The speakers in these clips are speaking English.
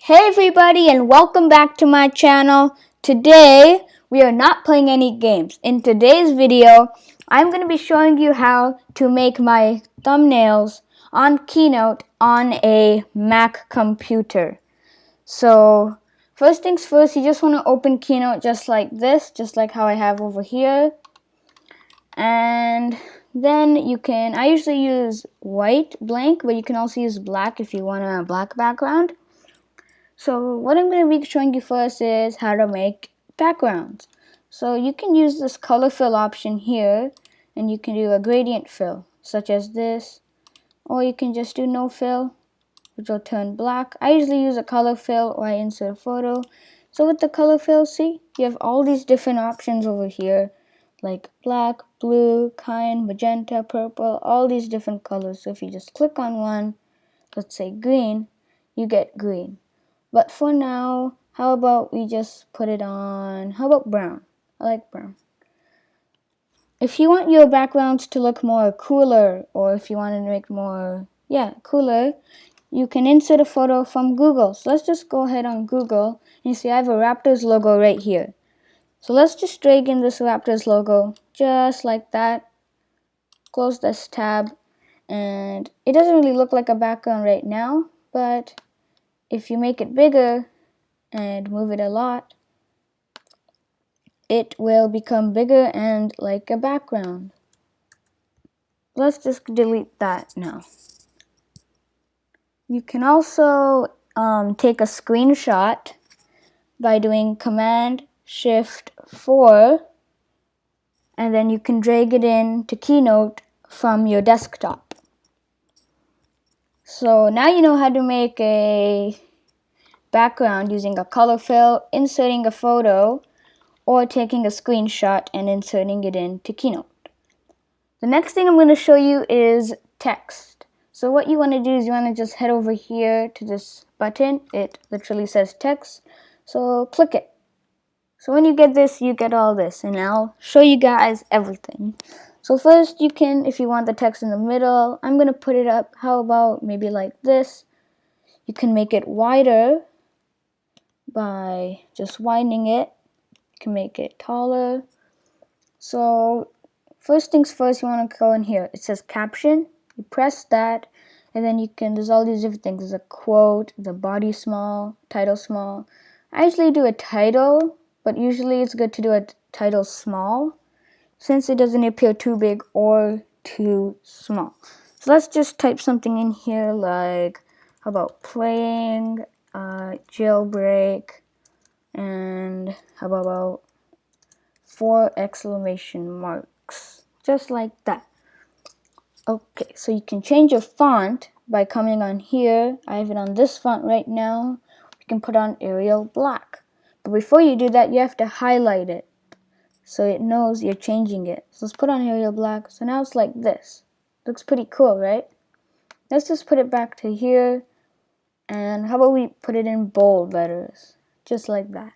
Hey everybody and welcome back to my channel. Today we are not playing any games. In today's video I'm going to be showing you how to make my thumbnails on Keynote on a Mac computer. So first things first, you just want to open Keynote just like this, just like how I have over here. And then I usually use white blank, but you can also use black if you want a black background. So what I'm going to be showing you first is how to make backgrounds. So you can use this color fill option here, and you can do a gradient fill such as this, or you can just do no fill, which will turn black. I usually use a color fill or I insert a photo. So with the color fill, see, you have all these different options over here, like black, blue, cyan, magenta, purple, all these different colors. So if you just click on one, let's say green, you get green. But for now, how about we just put it on, how about brown? I like brown. If you want your backgrounds to look more cooler, or if you want to make more, cooler, you can insert a photo from Google. So let's just go ahead on Google, and you see I have a Raptors logo right here. So let's just drag in this Raptors logo, just like that. Close this tab, and it doesn't really look like a background right now, but if you make it bigger, and move it a lot, it will become bigger and like a background. Let's just delete that now. You can also take a screenshot by doing Command Shift 4, and then you can drag it in to Keynote from your desktop. So now you know how to make a background using a color fill, inserting a photo, or taking a screenshot and inserting it into Keynote. The next thing I'm going to show you is text. So what you want to do is you want to just head over here to this button. It literally says text. So click it. So when you get this, you get all this, and I'll show you guys everything. So first you can, if you want the text in the middle, I'm going to put it up, how about maybe like this. You can make it wider by just widening it. You can make it taller. So first things first, you want to go in here. It says caption. You press that, and then you can, there's all these different things. There's a quote, the body small, title small. I usually do a title, but usually it's good to do a title small, since it doesn't appear too big or too small. So let's just type something in here like, how about playing, jailbreak, and how about 4 exclamation marks, just like that. Okay, so you can change your font by coming on here. I have it on this font right now. You can put on Arial Black. But before you do that, you have to highlight it so it knows you're changing it. So let's put on Arial Black. So now it's like this. Looks pretty cool, right? Let's just put it back to here. And how about we put it in bold letters, just like that.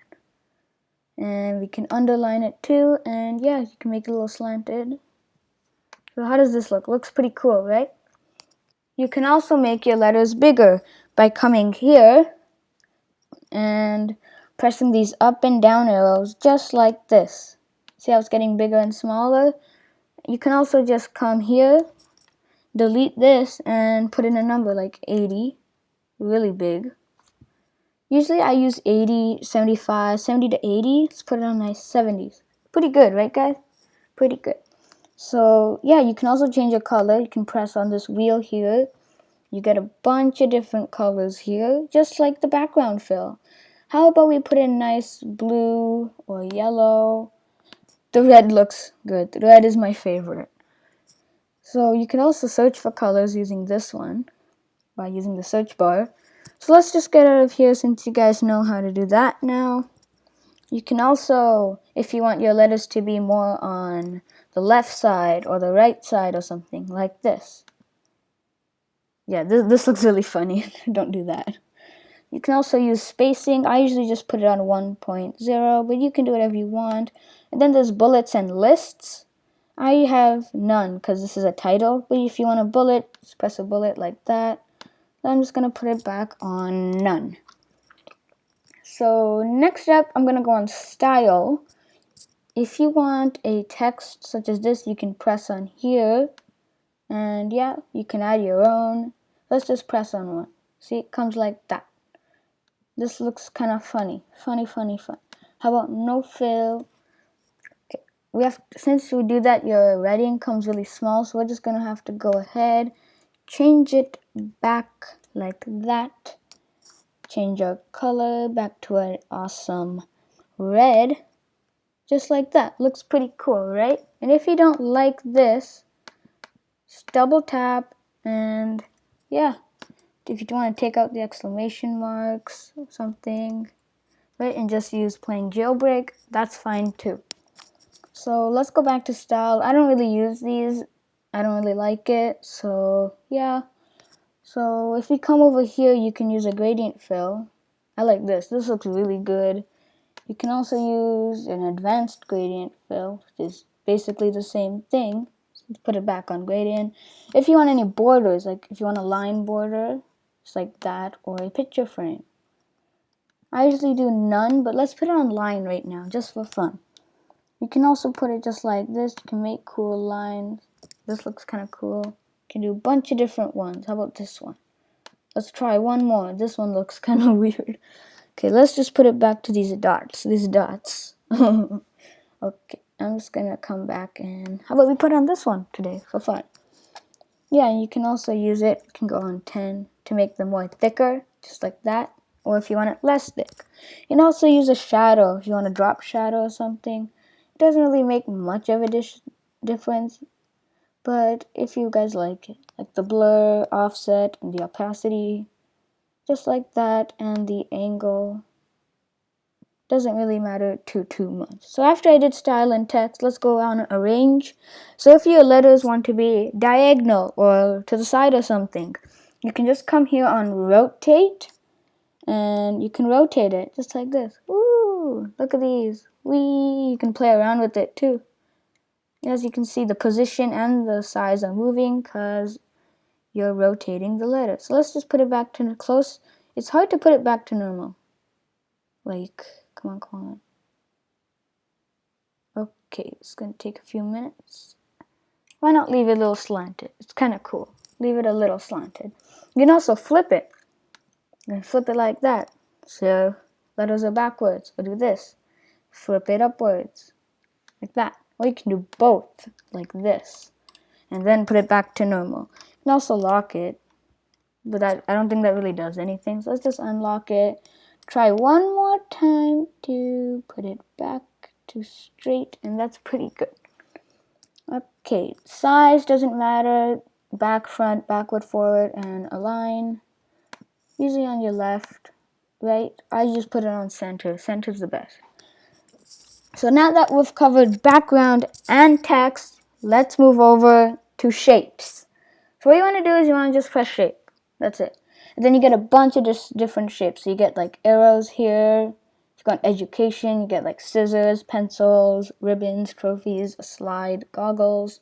And we can underline it too, and yeah, you can make it a little slanted. So how does this look? Looks pretty cool, right? You can also make your letters bigger by coming here and pressing these up and down arrows just like this. See how it's getting bigger and smaller? You can also just come here, delete this, and put in a number like 80, really big. Usually I use 80, 75, 70 to 80. Let's put it on nice 70s. Pretty good, right guys? Pretty good. So yeah, you can also change your color. You can press on this wheel here. You get a bunch of different colors here, just like the background fill. How about we put in nice blue or yellow? The red looks good. The red is my favorite. So you can also search for colors using this one by using the search bar. So let's just get out of here since you guys know how to do that now. You can also, if you want your letters to be more on the left side or the right side or something, like this. Yeah, this looks really funny. Don't do that. You can also use spacing. I usually just put it on 1.0, but you can do whatever you want. And then there's bullets and lists. I have none because this is a title, but if you want a bullet, just press a bullet like that. Then I'm just going to put it back on none. So next up, I'm gonna go on style. If you want a text such as this, you can press on here, and yeah, you can add your own. Let's just press on one. See, it comes like that. This looks kind of funny. Fun. How about no fill? Okay, since we do that, your writing comes really small, so we're just gonna have to go ahead, change it back like that. Change our color back to an awesome red. Just like that. Looks pretty cool, right? And if you don't like this, just double tap, and yeah, if you want to take out the exclamation marks or something, right, and just use plain jailbreak, that's fine too. So let's go back to style. I don't really use these. I don't really like it. So yeah. So if you come over here, you can use a gradient fill. I like this. This looks really good. You can also use an advanced gradient fill, which is basically the same thing. Put it back on gradient. If you want any borders, like if you want a line border, just like that, or a picture frame. I usually do none, but let's put it on line right now, just for fun. You can also put it just like this. You can make cool lines. This looks kind of cool. You can do a bunch of different ones. How about this one? Let's try one more. This one looks kind of weird. Okay, let's just put it back to these dots. Okay, I'm just gonna come back and how about we put on this one today for fun? Yeah, you can also use it. You can go on 10 to make them more thicker, just like that. Or if you want it less thick. You can also use a shadow if you want to drop shadow or something. It doesn't really make much of a difference, but if you guys like it, like the blur, offset, and the opacity, just like that, and the angle doesn't really matter too much. So after I did style and text, let's go on arrange. So if your letters want to be diagonal or to the side or something, you can just come here on rotate, and you can rotate it just like this. Ooh, look at these. Whee! You can play around with it too. As you can see, the position and the size are moving because you're rotating the letter. So let's just put it back to close. It's hard to put it back to normal. Like, come on. Okay, it's going to take a few minutes. Why not leave it a little slanted? It's kind of cool. Leave it a little slanted. You can also flip it. You can flip it like that. So letters are backwards. Or do this. Flip it upwards. Like that. Or you can do both. Like this. And then put it back to normal. You can also lock it. But I don't think that really does anything. So let's just unlock it. Try one more time to put it back to straight. And that's pretty good. Okay, size doesn't matter. Back, front, backward, forward, and align. Usually on your left, right? I just put it on center. Center's the best. So now that we've covered background and text, let's move over to shapes. So what you want to do is you want to just press shape. That's it. And then you get a bunch of different shapes. So you get like arrows here. If you go on education, you get like scissors, pencils, ribbons, trophies, a slide, goggles.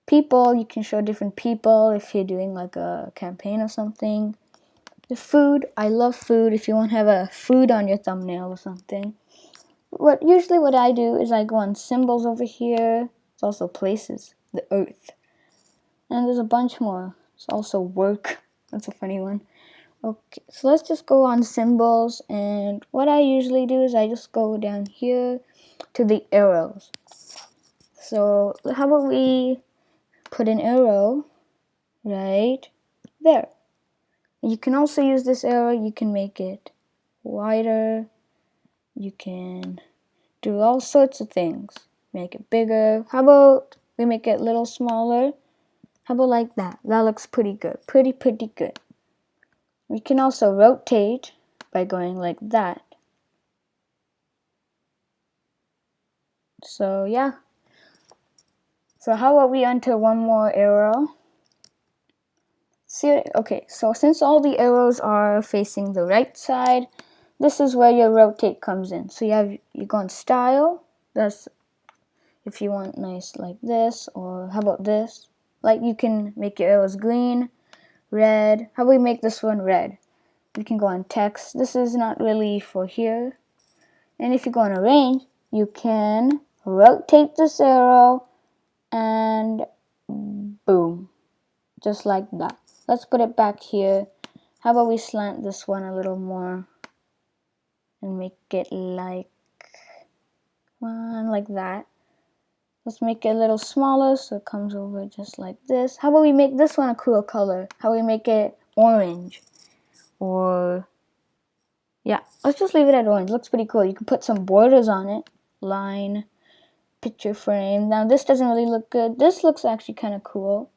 People, you can show different people if you're doing like a campaign or something. The food, I love food. If you want to have a food on your thumbnail or something. Usually what I do is I go on symbols over here. It's also places, the earth. And there's a bunch more. It's also work. That's a funny one. Okay, so let's just go on symbols. And what I usually do is I just go down here to the arrows. So how about we put an arrow right there. You can also use this arrow. You can make it wider. You can do all sorts of things. Make it bigger. How about we make it a little smaller? How about like that? That looks pretty good. Pretty good. We can also rotate by going like that. So yeah. So how about we enter one more arrow? See, okay, so since all the arrows are facing the right side, this is where your rotate comes in. So you go on style. That's if you want nice like this, or how about this? Like you can make your arrows green, red. How about we make this one red? You can go on text. This is not really for here. And if you go on arrange, you can rotate this arrow and boom, just like that. Let's put it back here. How about we slant this one a little more and make it like that. Let's make it a little smaller so it comes over just like this. How about we make this one a cool color? How about we make it orange? Or yeah, let's just leave it at orange. Looks pretty cool. You can put some borders on it. Line, picture frame. Now this doesn't really look good. This looks actually kind of cool.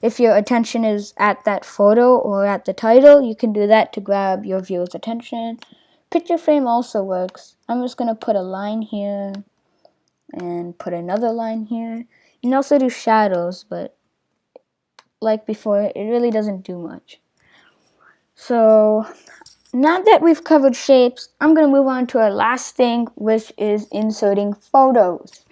If your attention is at that photo or at the title, you can do that to grab your viewer's attention. Picture frame also works. I'm just going to put a line here and put another line here. You can also do shadows, but like before, it really doesn't do much. So now that we've covered shapes, I'm going to move on to our last thing, which is inserting photos.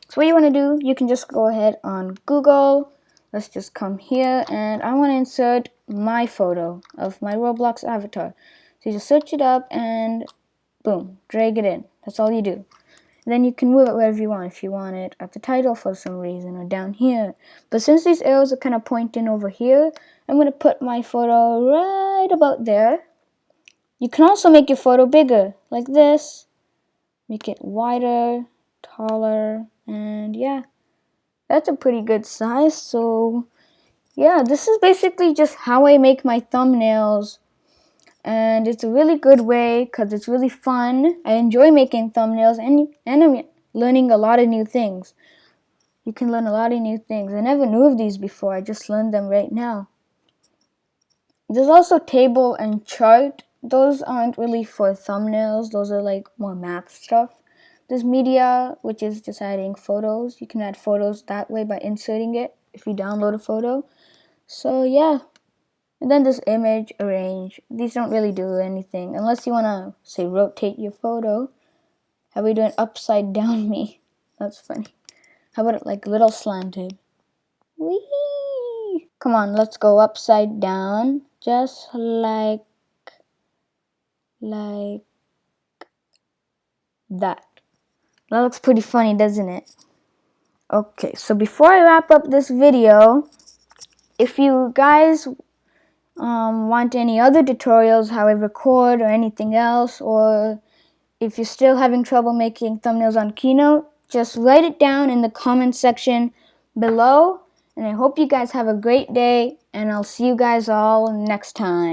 So what you want to do, you can just go ahead on Google. Let's just come here, and I want to insert my photo of my Roblox avatar. So you just search it up and boom, drag it in. That's all you do. And then you can move it wherever you want. If you want it at the title for some reason or down here. But since these arrows are kind of pointing over here, I'm going to put my photo right about there. You can also make your photo bigger, like this. Make it wider, taller, and yeah. That's a pretty good size. So yeah, this is basically just how I make my thumbnails. And it's a really good way because it's really fun. I enjoy making thumbnails and I'm learning a lot of new things. You can learn a lot of new things. I never knew of these before. I just learned them right now. There's also table and chart. Those aren't really for thumbnails. Those are like more math stuff. There's media, which is just adding photos. You can add photos that way by inserting it if you download a photo. So yeah. And then this image, arrange. These don't really do anything unless you want to, say, rotate your photo. How are we doing upside down me? That's funny. How about it like little slanted? Whee! Come on, let's go upside down. Just like that. That looks pretty funny, doesn't it? Okay, so before I wrap up this video, if you guys want any other tutorials, how I record or anything else, or if you're still having trouble making thumbnails on Keynote, just write it down in the comment section below. And I hope you guys have a great day, and I'll see you guys all next time.